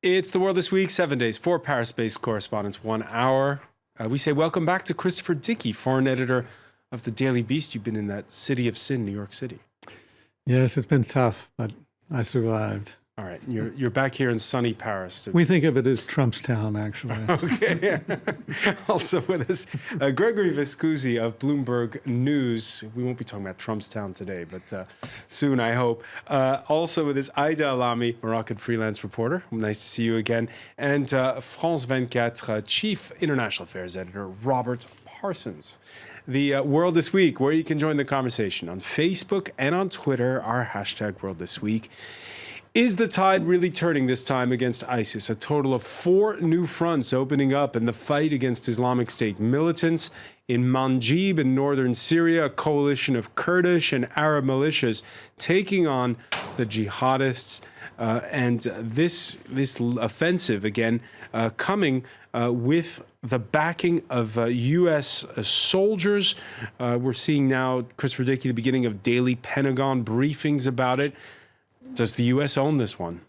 It's the World This Week, 7 days, 4 Paris-based correspondents, 1 hour. We say welcome back to Christopher Dickey, foreign editor of the Daily Beast. You've been in that city of sin, New York City. Yes, it's been tough, but I survived. All right, you're back here in sunny Paris. We think of it as Trump's town, actually. Okay. Also with us, Gregory Viscusi of Bloomberg News. We won't be talking about Trump's town today, but soon, I hope. Also with us, Aida Alami, Moroccan freelance reporter. Nice to see you again. And France 24 Chief International Affairs Editor, Robert Parsons. The World This Week, where you can join the conversation on Facebook and on Twitter, our hashtag World This Week. Is the tide really turning this time against ISIS? A total of 4 new fronts opening up in the fight against Islamic State militants. In Manjib in northern Syria, a coalition of Kurdish and Arab militias taking on the jihadists. And this offensive, again, coming with the backing of U.S. soldiers. We're seeing now, Christopher Dickey, the beginning of daily Pentagon briefings about it. Does the U.S. own this one?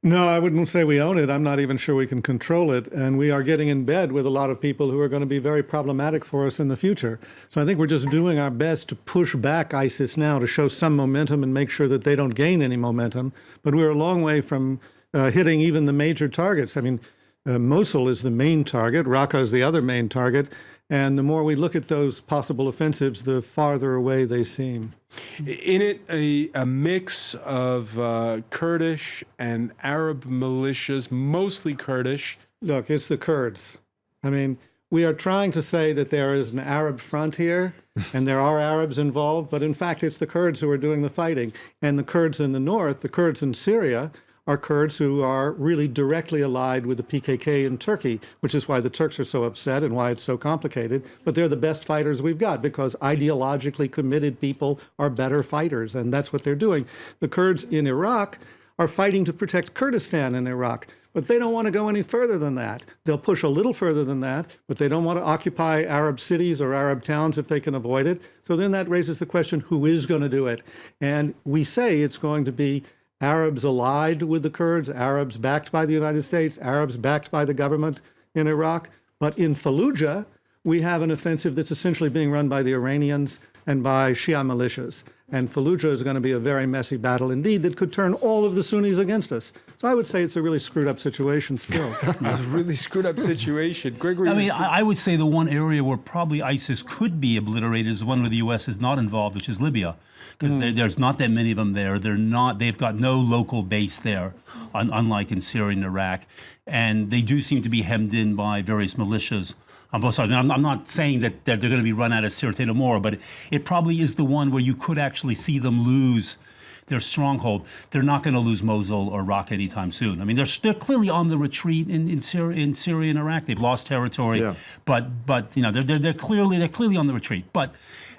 No, I wouldn't say we own it. I'm not even sure we can control it. And we are getting in bed with a lot of people who are going to be very problematic for us in the future. So I think we're just doing our best to push back ISIS now to show some momentum and make sure that they don't gain any momentum. But we're a long way from hitting even the major targets. I mean, Mosul is the main target. Raqqa is the other main target. And the more we look at those possible offensives, the farther away they seem. In it, a mix of Kurdish and Arab militias, mostly Kurdish. Look, it's the Kurds. I mean, we are trying to say that there is an Arab front here, and there are Arabs involved, but in fact, it's the Kurds who are doing the fighting. And the Kurds in the north, the Kurds in Syria, are Kurds who are really directly allied with the PKK in Turkey, which is why the Turks are so upset and why it's so complicated. But they're the best fighters we've got because ideologically committed people are better fighters, and that's what they're doing. The Kurds in Iraq are fighting to protect Kurdistan in Iraq, but they don't want to go any further than that. They'll push a little further than that, but they don't want to occupy Arab cities or Arab towns if they can avoid it. So then that raises the question, who is going to do it? And we say it's going to be Arabs allied with the Kurds, Arabs backed by the United States, Arabs backed by the government in Iraq. But in Fallujah, we have an offensive that's essentially being run by the Iranians and by Shia militias. And Fallujah is going to be a very messy battle indeed that could turn all of the Sunnis against us. So I would say it's a really screwed up situation still. A really screwed up situation. Gregory, I mean, I would say the one area where probably ISIS could be obliterated is the one where the U.S. is not involved, which is Libya. Because there's not that many of them there. They've got no local base there, unlike in Syria and Iraq. And they do seem to be hemmed in by various militias on both sides. I'm not saying that they're going to be run out of Sirte tomorrow, but it probably is the one where you could actually see them lose their stronghold. They're not going to lose Mosul or Raqqa anytime soon. I mean, they're clearly on the retreat in Syria and Iraq. They've lost territory, but you know they're clearly on the retreat. But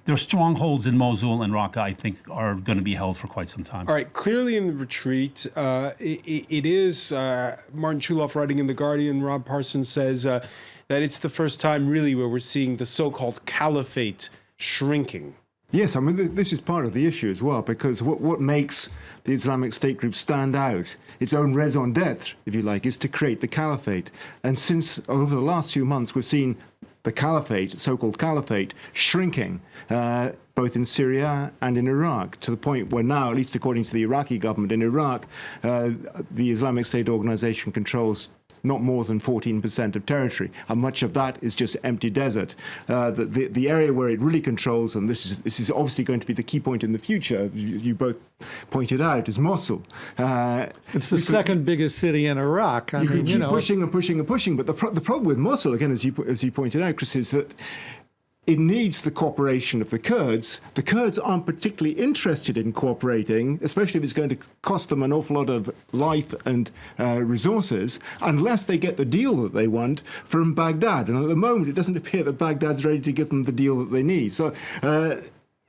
their strongholds in Mosul and Raqqa, I think, are going to be held for quite some time. All right, clearly in the retreat, it is Martin Chuloff writing in The Guardian. Rob Parsons says that it's the first time really where we're seeing the so-called Caliphate shrinking. Yes, I mean, this is part of the issue as well, because what makes the Islamic State group stand out, its own raison d'etre, if you like, is to create the Caliphate. And since over the last few months, we've seen the Caliphate, so-called Caliphate, shrinking, both in Syria and in Iraq, to the point where now, at least according to the Iraqi government in Iraq, the Islamic State organization controls not more than 14% of territory, and much of that is just empty desert. The area where it really controls, and this is obviously going to be the key point in the future, you both pointed out, is Mosul. It's the second biggest city in Iraq. You can keep pushing and pushing and pushing, but the problem with Mosul, again, as you pointed out, Chris, is that it needs the cooperation of the Kurds. The Kurds aren't particularly interested in cooperating, especially if it's going to cost them an awful lot of life and resources, unless they get the deal that they want from Baghdad. And at the moment, it doesn't appear that Baghdad's ready to give them the deal that they need. So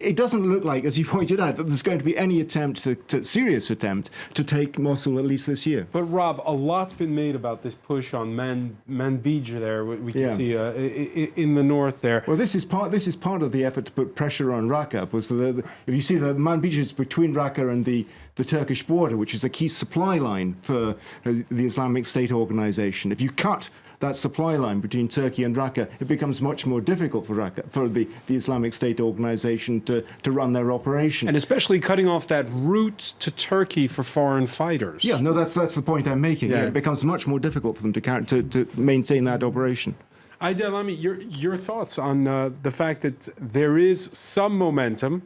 it doesn't look like, as you pointed out, that there's going to be any serious attempt to take Mosul at least this year. But Rob, a lot's been made about this push on Manbij there. We can see in the north there. Well, this is part of the effort to put pressure on Raqqa. If you see, the Manbij is between Raqqa and the Turkish border, which is a key supply line for the Islamic State organization. If you cut that supply line between Turkey and Raqqa, it becomes much more difficult for the Islamic State organization to run their operation. And especially cutting off that route to Turkey for foreign fighters. Yeah, no, that's the point I'm making. Yeah. It becomes much more difficult for them to maintain that operation. Aida Alami, your thoughts on the fact that there is some momentum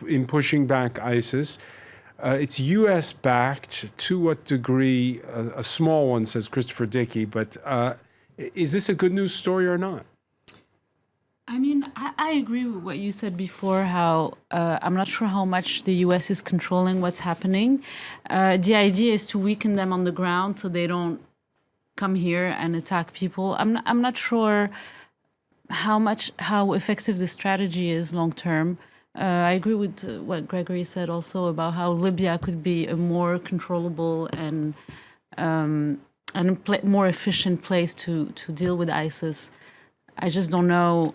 in pushing back ISIS. It's U.S.-backed. To what degree? A small one, says Christopher Dickey. But is this a good news story or not? I mean, I agree with what you said before, how I'm not sure how much the U.S. is controlling what's happening. The idea is to weaken them on the ground so they don't come here and attack people. I'm not sure how effective this strategy is long term. I agree with what Gregory said also about how Libya could be a more controllable and more efficient place to deal with ISIS. I just don't know,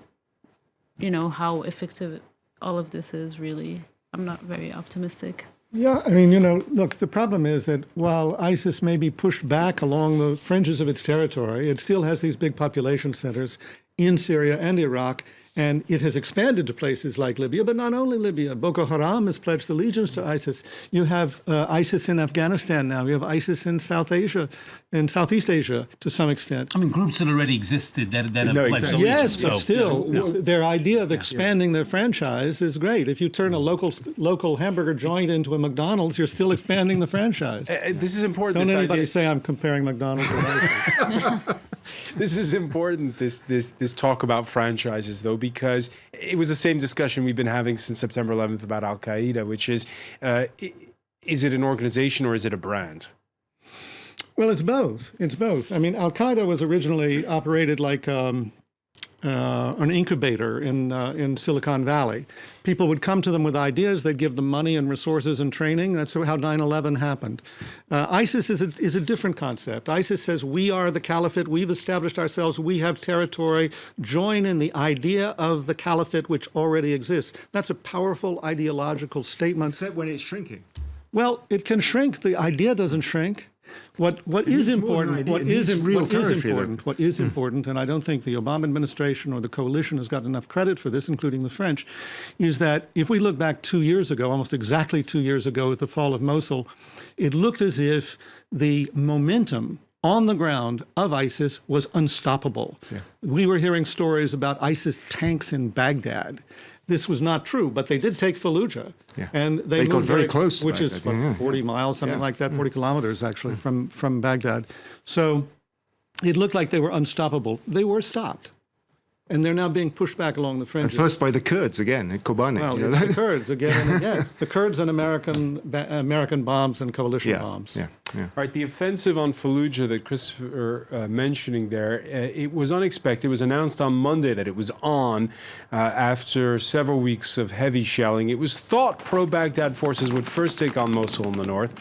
how effective all of this is really. I'm not very optimistic. Yeah, I mean, look, the problem is that while ISIS may be pushed back along the fringes of its territory, it still has these big population centers in Syria and Iraq, and it has expanded to places like Libya, but not only Libya. Boko Haram has pledged allegiance to ISIS. You have ISIS in Afghanistan now. You have ISIS in South Asia, in Southeast Asia to some extent. I mean, groups that already existed that have pledged allegiance. Yes, but still, their idea of expanding their franchise is great. If you turn a local hamburger joint into a McDonald's, you're still expanding the franchise. This is important. Don't anybody say I'm comparing McDonald's with This is important, this talk about franchises, though, because it was the same discussion we've been having since September 11th about Al-Qaeda, which is it an organization or is it a brand? Well, it's both. It's both. I mean, Al-Qaeda was originally operated like an incubator in Silicon Valley. People would come to them with ideas. They'd give them money and resources and training. That's how 9/11 happened. ISIS is a different concept. ISIS says, we are the Caliphate. We've established ourselves. We have territory. Join in the idea of the Caliphate, which already exists. That's a powerful ideological statement. Except when it's shrinking. Well, it can shrink. The idea doesn't shrink. What is important, and I don't think the Obama administration or the coalition has got enough credit for this, including the French, is that if we look back 2 years ago, almost exactly 2 years ago at the fall of Mosul, it looked as if the momentum on the ground of ISIS was unstoppable. Yeah. We were hearing stories about ISIS tanks in Baghdad. This was not true, but they did take Fallujah. Yeah. And they got very close, which is 40 miles, something like that, 40 kilometers actually from Baghdad. So it looked like they were unstoppable. They were stopped. And they're now being pushed back along the fringes. And first by the Kurds again, in Kobane. Well, it's the Kurds again and again. The Kurds and American bombs and coalition bombs. Yeah. All right, the offensive on Fallujah that Christopher mentioning there, it was unexpected. It was announced on Monday that it was on after several weeks of heavy shelling. It was thought pro-Baghdad forces would first take on Mosul in the north.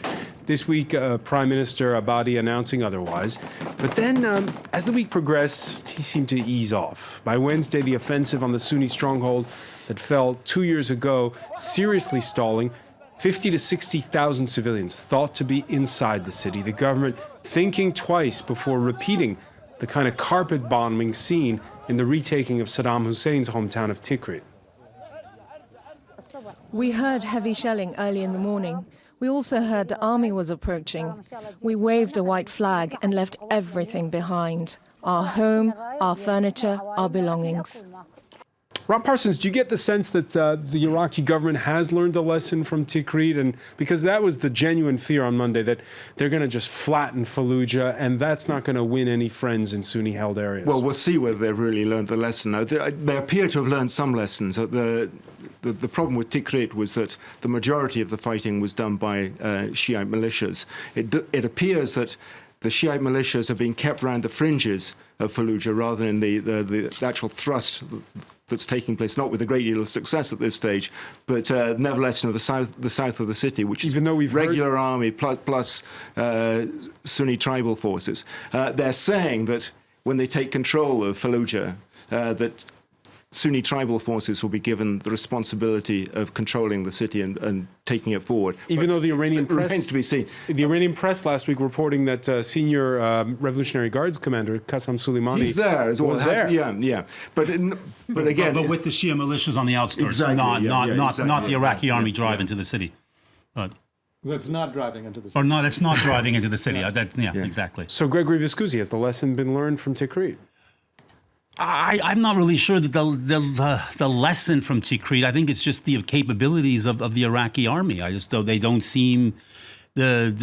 This week, Prime Minister Abadi announcing otherwise. But then, as the week progressed, he seemed to ease off. By Wednesday, the offensive on the Sunni stronghold that fell 2 years ago, seriously stalling. 50 to 60,000 civilians thought to be inside the city. The government thinking twice before repeating the kind of carpet bombing seen in the retaking of Saddam Hussein's hometown of Tikrit. We heard heavy shelling early in the morning. We also heard the army was approaching. We waved a white flag and left everything behind. Our home, our furniture, our belongings. Rob Parsons, do you get the sense that the Iraqi government has learned a lesson from Tikrit? And because that was the genuine fear on Monday, that they're going to just flatten Fallujah, and that's not going to win any friends in Sunni-held areas. Well, we'll see whether they've really learned the lesson. Now, they appear to have learned some lessons. The problem with Tikrit was that the majority of the fighting was done by Shiite militias. It appears that the Shiite militias are being kept around the fringes of Fallujah rather than the actual thrust that's taking place, not with a great deal of success at this stage, but nevertheless, the south of the city, which Even though we've regular army plus Sunni tribal forces. They're saying that when they take control of Fallujah, that Sunni tribal forces will be given the responsibility of controlling the city and taking it forward. Even though the Iranian it remains press, to be seen. the Iranian press last week reporting that senior Revolutionary Guards commander Qasem Soleimani He's there as well. was there. Yeah. But again, but with the Shia militias on the outskirts, Exactly, not the Iraqi yeah, army drive yeah. into the city. That's not driving into the city. Or not, it's not driving into the city. Exactly. So Gregory Vescusi, has the lesson been learned from Tikrit? I'm not really sure that the lesson from Tikrit. I think it's just the capabilities of the Iraqi army. I just they don't seem the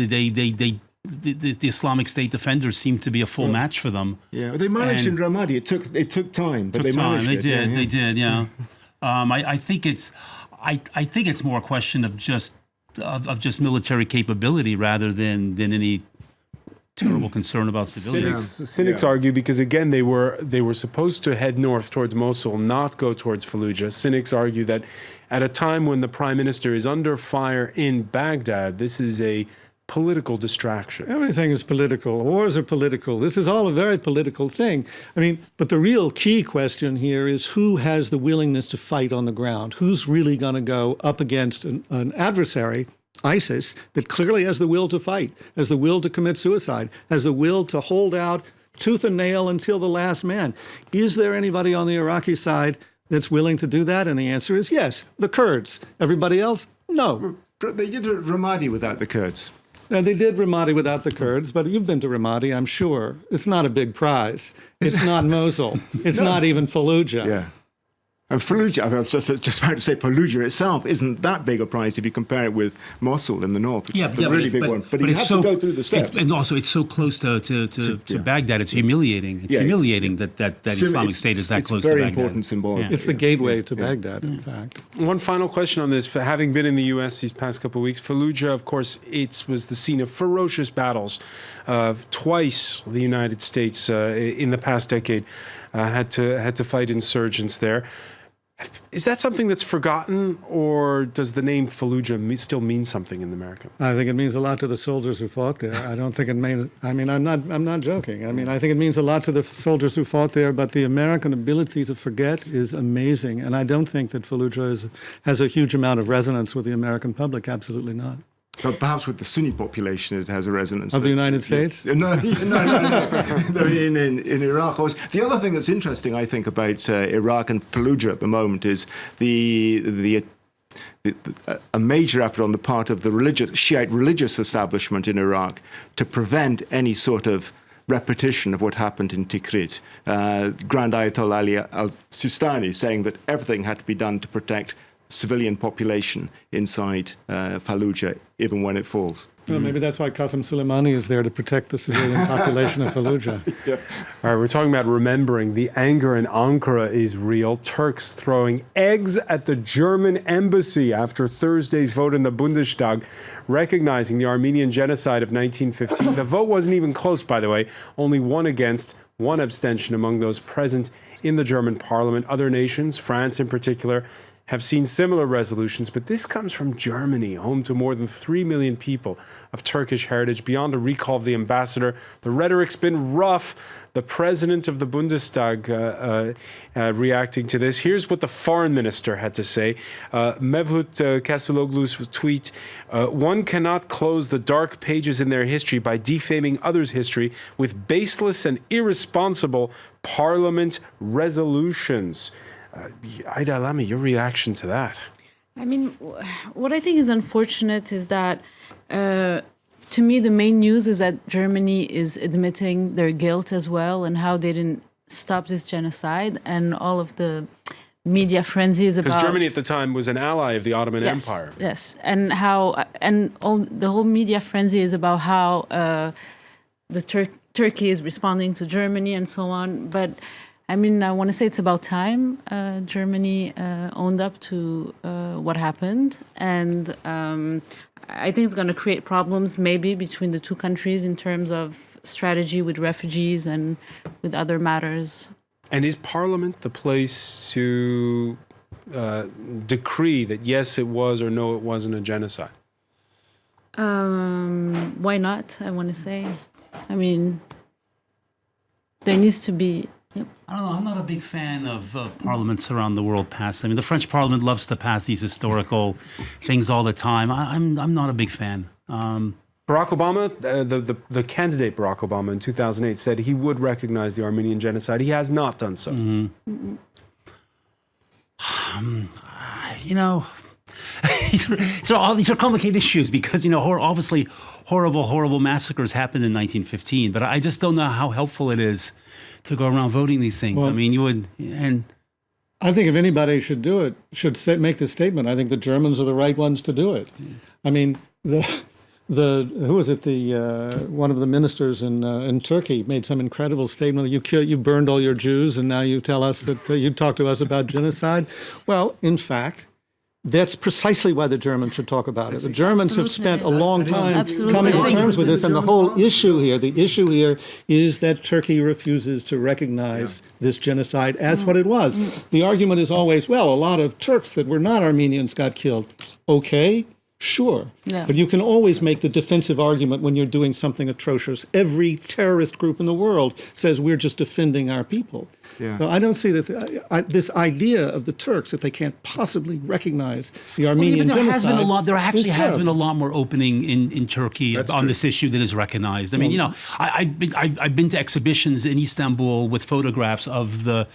Islamic State defenders seem to be a full match for them. yeah, they managed in Ramadi. It took time, but they managed. They did. Yeah. I think it's more a question of just military capability rather than any terrible concern about civilians. Cynics argue because again they were supposed to head north towards Mosul, not go towards Fallujah. Cynics argue that at a time when the prime minister is under fire in Baghdad, this is a political distraction. Everything is political. Wars are political. This is all a very political thing. I mean, but the real key question here is who has the willingness to fight on the ground? Who's really going to go up against an adversary, ISIS, that clearly has the will to fight, has the will to commit suicide, has the will to hold out tooth and nail until the last man. Is there anybody on the Iraqi side that's willing to do that? And the answer is yes, the Kurds. Everybody else, no. They did Ramadi without the Kurds. And they did Ramadi without the Kurds, but you've been to Ramadi, I'm sure. It's not a big prize. It's not Mosul. It's not even Fallujah. Yeah. And Fallujah, I was just about to say, Fallujah itself isn't that big a prize if you compare it with Mosul in the north, which is the really big one. But you have to go through the steps. And also, it's so close to Baghdad. It's humiliating. It's humiliating that Islamic State is that close to Baghdad. It's very important symbolic. Yeah. It's the gateway to Baghdad, in fact. One final question on this. Having been in the U.S. these past couple of weeks, Fallujah, of course, it was the scene of ferocious battles. Twice the United States in the past decade had to fight insurgents there. Is that something that's forgotten, or does the name Fallujah still mean something in America? I think it means a lot to the soldiers who fought there. I don't think it means, I mean, I'm not joking. I mean, I think it means a lot to the soldiers who fought there, but the American ability to forget is amazing. And I don't think that Fallujah has a huge amount of resonance with the American public. Absolutely not. But perhaps with the Sunni population, it has a resonance. Of the United States? No. In Iraq. The other thing that's interesting, I think, about Iraq and Fallujah at the moment is a major effort on the part of the Shiite religious establishment in Iraq to prevent any sort of repetition of what happened in Tikrit. Grand Ayatollah Ali al-Sistani saying that everything had to be done to protect civilian population inside Fallujah, even when it falls. Well, maybe that's why Qasem Soleimani is there, to protect the civilian population of Fallujah. Yeah. All right, we're talking about remembering. The anger in Ankara is real. Turks throwing eggs at the German embassy after Thursday's vote in the Bundestag, recognizing the Armenian genocide of 1915. The vote wasn't even close, by the way. Only one against, one abstention among those present in the German parliament. Other nations, France in particular, have seen similar resolutions, but this comes from Germany, home to more than 3 million people of Turkish heritage. Beyond a recall of the ambassador, the rhetoric's been rough. The president of the Bundestag reacting to this. Here's what the foreign minister had to say. Mevlut Cavusoglu's tweet, one cannot close the dark pages in their history by defaming others' history with baseless and irresponsible parliament resolutions. Aida Alami, your reaction to that? I mean, what I think is unfortunate is that, to me, the main news is that Germany is admitting their guilt as well, and how they didn't stop this genocide, and all of the media frenzy is about... Because Germany at the time was an ally of the Ottoman Empire. Yes, and the whole media frenzy is about how Turkey is responding to Germany and so on, but... I mean, I want to say it's about time Germany owned up to what happened. And I think it's going to create problems maybe between the two countries in terms of strategy with refugees and with other matters. And is Parliament the place to decree that yes, it was, or no, it wasn't a genocide? Why not? I want to say. I mean, there needs to be. Yep. I don't know. I'm not a big fan of parliaments around the world passing. I mean, the French Parliament loves to pass these historical things all the time. I'm not a big fan. Barack Obama, the candidate Barack Obama in 2008 said he would recognize the Armenian genocide. He has not done so. You know, these are complicated issues because, you know, obviously horrible massacres happened in 1915. But I just don't know how helpful it is to go around voting these things. Well, I mean, you would, and I think if anybody should do it, make the statement. I think the Germans are the right ones to do it. I mean, who was it? One of the ministers in Turkey made some incredible statement. You burned all your Jews, and now you tell us that you talk to us about genocide. Well, in fact, that's precisely why the Germans should talk about it. The Germans have spent a long time coming to terms with this, and the whole issue here is that Turkey refuses to recognize this genocide as what it was. The argument is always, well, a lot of Turks that were not Armenians got killed. Okay. Sure, but you can always make the defensive argument when you're doing something atrocious. Every terrorist group in the world says we're just defending our people. Yeah. So I don't see that this idea of the Turks that they can't possibly recognize the Armenian genocide. There actually has been a lot more opening in Turkey on this issue that is recognized. I mean, you know, I've been to exhibitions in Istanbul with photographs of the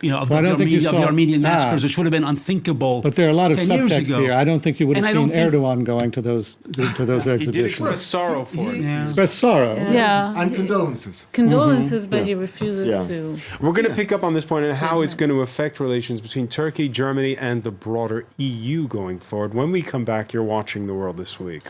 Armenian massacres, which would have been unthinkable. But there are a lot of 10 years subtexts ago. here. I don't think you would have seen Erdogan going to those exhibitions. He did express sorrow for it. Express sorrow. Yeah. And condolences. Condolences, but he refuses to. We're going to pick up on this point and how it's going to affect relations between Turkey, Germany, and the broader EU going forward. When we come back, you're watching The World This Week.